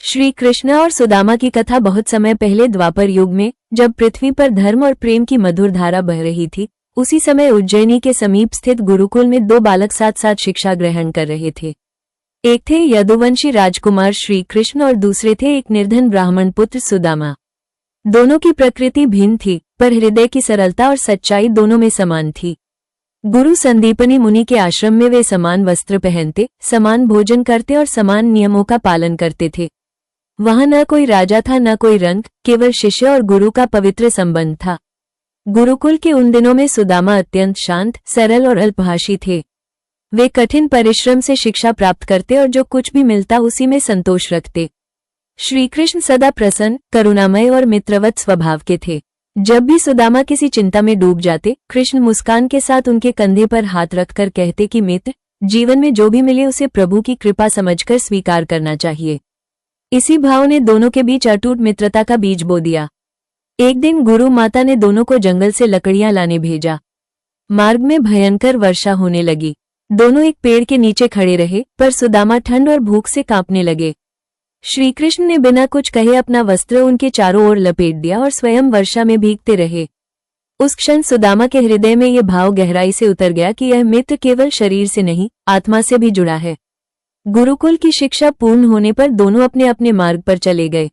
श्री कृष्ण और सुदामा की कथा बहुत समय पहले द्वापर युग में, जब पृथ्वी पर धर्म और प्रेम की मधुर धारा बह रही थी, उसी समय उज्जैनी के समीप स्थित गुरुकुल में दो बालक साथ साथ शिक्षा ग्रहण कर रहे थे। एक थे यदुवंशी राजकुमार श्री कृष्ण और दूसरे थे एक निर्धन ब्राह्मण पुत्र सुदामा। दोनों की प्रकृति भिन्न थी, पर हृदय की सरलता और सच्चाई दोनों में समान थी। गुरु संदीपनी मुनि के आश्रम में वे समान वस्त्र पहनते, समान भोजन करते और समान नियमों का पालन करते थे। वहां न कोई राजा था न कोई रंक, केवल शिष्य और गुरु का पवित्र संबंध था। गुरुकुल के उन दिनों में सुदामा अत्यंत शांत, सरल और अल्पभाषी थे। वे कठिन परिश्रम से शिक्षा प्राप्त करते और जो कुछ भी मिलता उसी में संतोष रखते। श्रीकृष्ण सदा प्रसन्न, करुणामय और मित्रवत स्वभाव के थे। जब भी सुदामा किसी चिंता में डूब जाते, कृष्ण मुस्कान के साथ उनके कंधे पर हाथ रखकर कहते कि मित्र, जीवन में जो भी मिले उसे प्रभु की कृपा समझकर स्वीकार करना चाहिए। इसी भाव ने दोनों के बीच अटूट मित्रता का बीज बो दिया। एक दिन गुरु माता ने दोनों को जंगल से लकड़ियां लाने भेजा। मार्ग में भयंकर वर्षा होने लगी। दोनों एक पेड़ के नीचे खड़े रहे, पर सुदामा ठंड और भूख से कांपने लगे। श्रीकृष्ण ने बिना कुछ कहे अपना वस्त्र उनके चारों ओर लपेट दिया और स्वयं वर्षा में भीगते रहे। उस क्षण सुदामा के हृदय में यह भाव गहराई से उतर गया कि यह मित्र केवल शरीर से नहीं, आत्मा से भी जुड़ा है। गुरुकुल की शिक्षा पूर्ण होने पर दोनों अपने अपने मार्ग पर चले गए।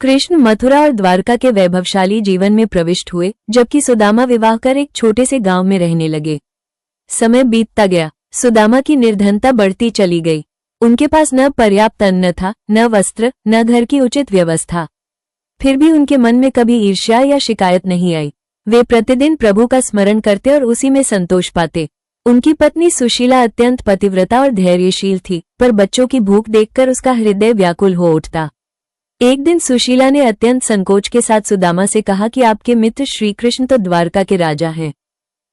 कृष्ण मथुरा और द्वारका के वैभवशाली जीवन में प्रविष्ट हुए, जबकि सुदामा विवाह कर एक छोटे से गांव में रहने लगे। समय बीतता गया, सुदामा की निर्धनता बढ़ती चली गई। उनके पास न पर्याप्त अन्न था, न वस्त्र, न घर की उचित व्यवस्था। फिर भी उनके मन में कभी ईर्ष्या या शिकायत नहीं आई। वे प्रतिदिन प्रभु का स्मरण करते और उसी में संतोष पाते। उनकी पत्नी सुशीला अत्यंत पतिव्रता और धैर्यशील थी, पर बच्चों की भूख देखकर उसका हृदय व्याकुल हो उठता। एक दिन सुशीला ने अत्यंत संकोच के साथ सुदामा से कहा कि आपके मित्र श्रीकृष्ण तो द्वारका के राजा हैं।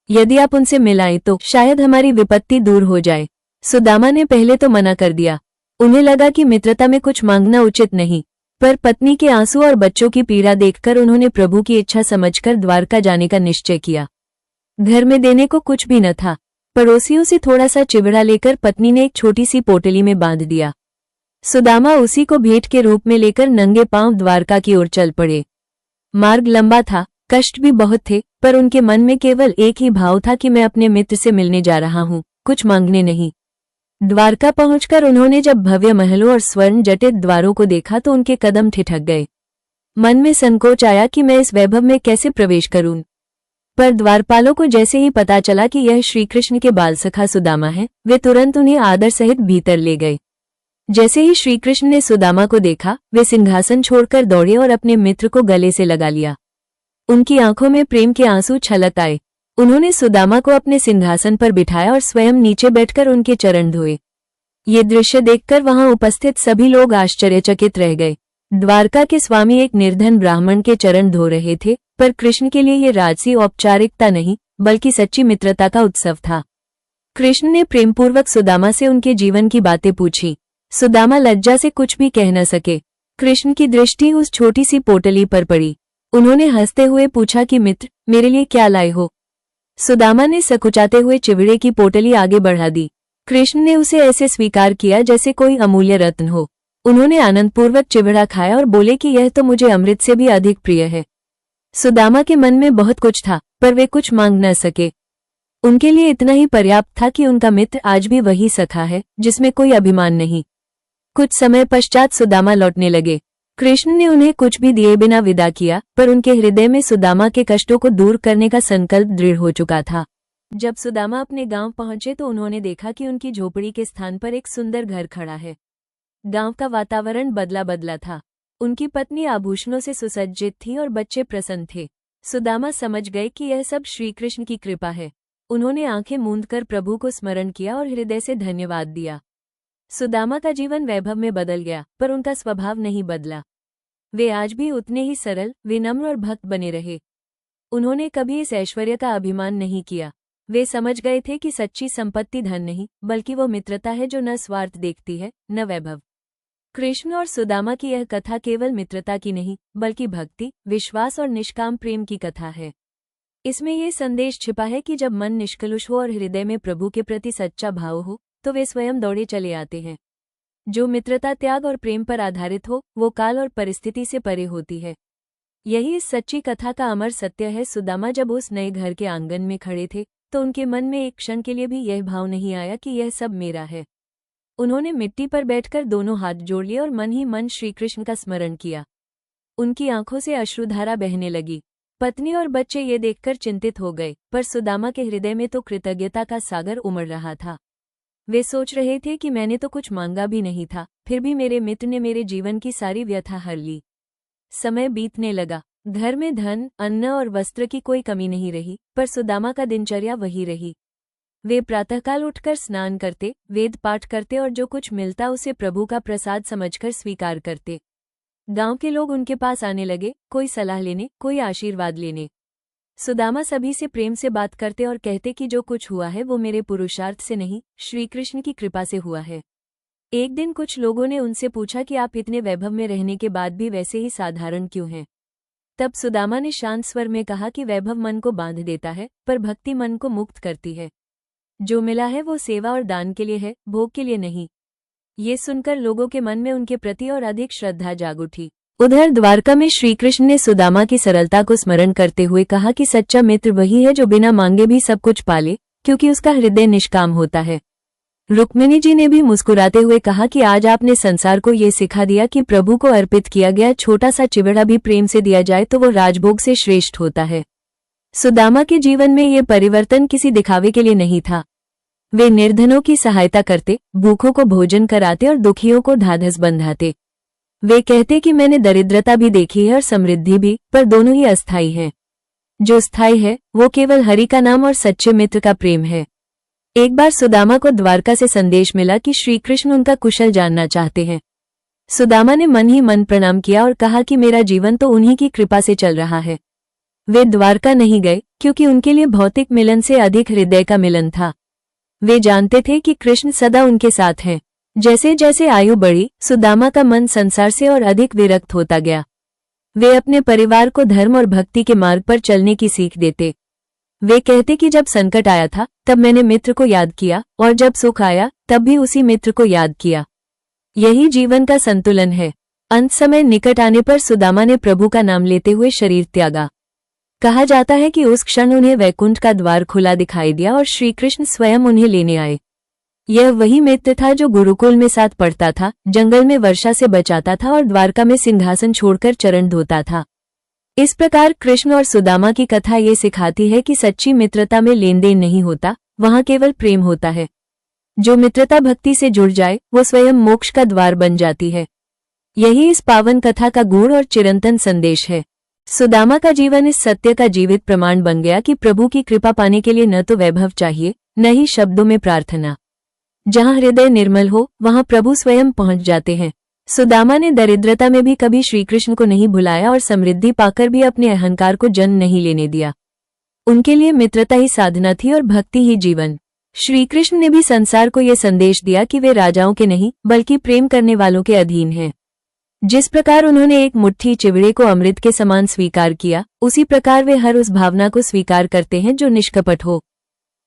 यदि आप उनसे मिलाएं तो शायद हमारी विपत्ति दूर हो जाए। सुदामा ने पहले तो मना कर दिया। उन्हें लगा कि मित्रता में कुछ मांगना उचित नहीं, पर पत्नी के आंसू और बच्चों की पीड़ा देखकर उन्होंने प्रभु की इच्छा समझकर द्वारका जाने का निश्चय किया। घर में देने को कुछ भी न था। पड़ोसियों से थोड़ा सा चिवड़ा लेकर पत्नी ने एक छोटी सी पोटली में बांध दिया। सुदामा उसी को भेंट के रूप में लेकर नंगे पांव द्वारका की ओर चल पड़े। मार्ग लंबा था, कष्ट भी बहुत थे, पर उनके मन में केवल एक ही भाव था कि मैं अपने मित्र से मिलने जा रहा हूँ, कुछ मांगने नहीं। द्वारका पहुंचकर उन्होंने जब भव्य महलों और स्वर्ण जटित द्वारों को देखा तो उनके कदम ठिठक गए। मन में संकोच आया कि मैं इस वैभव में कैसे प्रवेश करूं। पर द्वारपालों को जैसे ही पता चला कि यह श्रीकृष्ण के बाल सखा सुदामा है, वे तुरंत उन्हें आदर सहित भीतर ले गए। जैसे ही श्रीकृष्ण ने सुदामा को देखा, वे सिंहासन छोड़कर दौड़े और अपने मित्र को गले से लगा लिया। उनकी आंखों में प्रेम के आंसू छलक आए। उन्होंने सुदामा को अपने सिंहासन पर बिठाया और स्वयं नीचे बैठकर उनके चरण धोए। ये दृश्य देखकर वहां उपस्थित सभी लोग आश्चर्यचकित रह गए। द्वारका के स्वामी एक निर्धन ब्राह्मण के चरण धो रहे थे, पर कृष्ण के लिए ये राजसी औपचारिकता नहीं, बल्कि सच्ची मित्रता का उत्सव था। कृष्ण ने प्रेमपूर्वक सुदामा से उनके जीवन की बातें पूछी। सुदामा लज्जा से कुछ भी कह न सके। कृष्ण की दृष्टि उस छोटी सी पोटली पर पड़ी। उन्होंने हंसते हुए पूछा कि मित्र, मेरे लिए क्या लाए हो? सुदामा ने सकुचाते हुए चिवड़े की पोटली आगे बढ़ा दी। कृष्ण ने उसे ऐसे स्वीकार किया जैसे कोई अमूल्य रत्न हो। उन्होंने आनंदपूर्वक चिवड़ा खाया और बोले कि यह तो मुझे अमृत से भी अधिक प्रिय है। सुदामा के मन में बहुत कुछ था, पर वे कुछ मांग न सके। उनके लिए इतना ही पर्याप्त था कि उनका मित्र आज भी वही सखा है, जिसमें कोई अभिमान नहीं। कुछ समय पश्चात सुदामा लौटने लगे। कृष्ण ने उन्हें कुछ भी दिए बिना विदा किया, पर उनके हृदय में सुदामा के कष्टों को दूर करने का संकल्प दृढ़ हो चुका था। जब सुदामा अपने गांव पहुंचे तो उन्होंने देखा कि उनकी झोपड़ी के स्थान पर एक सुंदर घर खड़ा है। गांव का वातावरण बदला बदला था। उनकी पत्नी आभूषणों से सुसज्जित थी और बच्चे प्रसन्न थे। सुदामा समझ गए कि यह सब श्रीकृष्ण की कृपा है। उन्होंने आंखें मूंदकर प्रभु को स्मरण किया और हृदय से धन्यवाद दिया। सुदामा का जीवन वैभव में बदल गया, पर उनका स्वभाव नहीं बदला। वे आज भी उतने ही सरल, विनम्र और भक्त बने रहे। उन्होंने कभी इस ऐश्वर्य का अभिमान नहीं किया। वे समझ गए थे कि सच्ची संपत्ति धन नहीं, बल्कि वो मित्रता है जो न स्वार्थ देखती है, न वैभव। कृष्ण और सुदामा की यह कथा केवल मित्रता की नहीं, बल्कि भक्ति, विश्वास और निष्काम प्रेम की कथा है। इसमें ये संदेश छिपा है कि जब मन निष्कलुष हो और हृदय में प्रभु के प्रति सच्चा भाव हो, तो वे स्वयं दौड़े चले आते हैं। जो मित्रता त्याग और प्रेम पर आधारित हो वो काल और परिस्थिति से परे होती है। यही इस सच्ची कथा का अमर सत्य है। सुदामा जब उस नए घर के आंगन में खड़े थे तो उनके मन में एक क्षण के लिए भी यह भाव नहीं आया कि यह सब मेरा है। उन्होंने मिट्टी पर बैठकर दोनों हाथ जोड़ लिए और मन ही मन श्रीकृष्ण का स्मरण किया। उनकी आंखों से अश्रुधारा बहने लगी। पत्नी और बच्चे ये देखकर चिंतित हो गए, पर सुदामा के हृदय में तो कृतज्ञता का सागर उमड़ रहा था। वे सोच रहे थे कि मैंने तो कुछ मांगा भी नहीं था, फिर भी मेरे मित्र ने मेरे जीवन की सारी व्यथा हर ली। समय बीतने लगा। घर में धन, अन्न और वस्त्र की कोई कमी नहीं रही, पर सुदामा का दिनचर्या वही रही। वे प्रातःकाल उठकर स्नान करते, वेद पाठ करते और जो कुछ मिलता उसे प्रभु का प्रसाद समझकर स्वीकार करते। गांव के लोग उनके पास आने लगे, कोई सलाह लेने, कोई आशीर्वाद लेने। सुदामा सभी से प्रेम से बात करते और कहते कि जो कुछ हुआ है वो मेरे पुरुषार्थ से नहीं, श्रीकृष्ण की कृपा से हुआ है। एक दिन कुछ लोगों ने उनसे पूछा कि आप इतने वैभव में रहने के बाद भी वैसे ही साधारण क्यों हैं? तब सुदामा ने शांत स्वर में कहा कि वैभव मन को बांध देता है, पर भक्ति मन को मुक्त करती है। जो मिला है वो सेवा और दान के लिए है, भोग के लिए नहीं। ये सुनकर लोगों के मन में उनके प्रति और अधिक श्रद्धा जाग उठी। उधर द्वारका में श्रीकृष्ण ने सुदामा की सरलता को स्मरण करते हुए कहा कि सच्चा मित्र वही है जो बिना मांगे भी सब कुछ पाले, क्योंकि उसका हृदय निष्काम होता है। रुक्मिणी जी ने भी मुस्कुराते हुए कहा कि आज आपने संसार को ये सिखा दिया कि प्रभु को अर्पित किया गया छोटा सा चिवड़ा भी प्रेम से दिया जाए तो वो राजभोग से श्रेष्ठ होता है। सुदामा के जीवन में ये परिवर्तन किसी दिखावे के लिए नहीं था। वे निर्धनों की सहायता करते, भूखों को भोजन कराते और दुखियों को ढाढ़स बंधाते। वे कहते कि मैंने दरिद्रता भी देखी है और समृद्धि भी, पर दोनों ही अस्थायी हैं। जो स्थायी है वो केवल हरि का नाम और सच्चे मित्र का प्रेम है। एक बार सुदामा को द्वारका से संदेश मिला कि श्रीकृष्ण उनका कुशल जानना चाहते हैं। सुदामा ने मन ही मन प्रणाम किया और कहा कि मेरा जीवन तो उन्हीं की कृपा से चल रहा है। वे द्वारका नहीं गए क्योंकि उनके लिए भौतिक मिलन से अधिक हृदय का मिलन था। वे जानते थे कि कृष्ण सदा उनके साथ हैं। जैसे जैसे आयु बढ़ी, सुदामा का मन संसार से और अधिक विरक्त होता गया। वे अपने परिवार को धर्म और भक्ति के मार्ग पर चलने की सीख देते। वे कहते कि जब संकट आया था तब मैंने मित्र को याद किया, और जब सुख आया तब भी उसी मित्र को याद किया। यही जीवन का संतुलन है। अंत समय निकट आने पर सुदामा ने प्रभु का नाम लेते हुए शरीर त्यागा। कहा जाता है कि उस क्षण उन्हें वैकुंठ का द्वार खुला दिखाई दिया और श्रीकृष्ण स्वयं उन्हें लेने आए। यह वही मित्र था जो गुरुकुल में साथ पढ़ता था, जंगल में वर्षा से बचाता था और द्वारका में सिंहासन छोड़कर चरण धोता था। इस प्रकार कृष्ण और सुदामा की कथा ये सिखाती है कि सच्ची मित्रता में लेन देन नहीं होता, वहां केवल प्रेम होता है। जो मित्रता भक्ति से जुड़ जाए वो स्वयं मोक्ष का द्वार बन जाती है। यही इस पावन कथा का गूढ़ और चिरंतन संदेश है। सुदामा का जीवन इस सत्य का जीवित प्रमाण बन गया कि प्रभु की कृपा पाने के लिए न तो वैभव चाहिए, न ही शब्दों में प्रार्थना। जहां हृदय निर्मल हो वहां प्रभु स्वयं पहुंच जाते हैं। सुदामा ने दरिद्रता में भी कभी श्रीकृष्ण को नहीं भुलाया और समृद्धि पाकर भी अपने अहंकार को जन्म नहीं लेने दिया। उनके लिए मित्रता ही साधना थी और भक्ति ही जीवन। श्रीकृष्ण ने भी संसार को यह संदेश दिया कि वे राजाओं के नहीं बल्कि प्रेम करने वालों के अधीन हैं। जिस प्रकार उन्होंने एक मुट्ठी चिवड़े को अमृत के समान स्वीकार किया, उसी प्रकार वे हर उस भावना को स्वीकार करते हैं जो निष्कपट हो।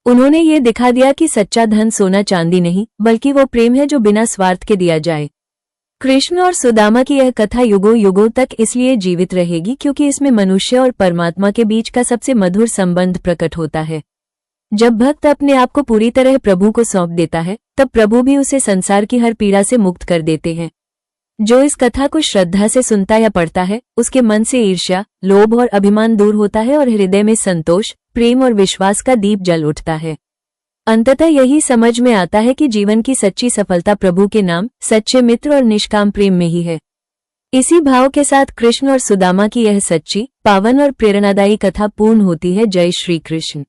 उन्होंने ये दिखा दिया कि सच्चा धन सोना चांदी नहीं, बल्कि वो प्रेम है जो बिना स्वार्थ के दिया जाए। कृष्ण और सुदामा की यह कथा युगों युगों तक इसलिए जीवित रहेगी क्योंकि इसमें मनुष्य और परमात्मा के बीच का सबसे मधुर संबंध प्रकट होता है। जब भक्त अपने आप को पूरी तरह प्रभु को सौंप देता है, तब प्रभु भी उसे संसार की हर पीड़ा से मुक्त कर देते हैं। जो इस कथा को श्रद्धा से सुनता या पढ़ता है, उसके मन से ईर्ष्या, लोभ और अभिमान दूर होता है और हृदय में संतोष, प्रेम और विश्वास का दीप जल उठता है। अंततः यही समझ में आता है कि जीवन की सच्ची सफलता प्रभु के नाम, सच्चे मित्र और निष्काम प्रेम में ही है। इसी भाव के साथ कृष्ण और सुदामा की यह सच्ची, पावन और प्रेरणादायी कथा पूर्ण होती है। जय श्री कृष्ण।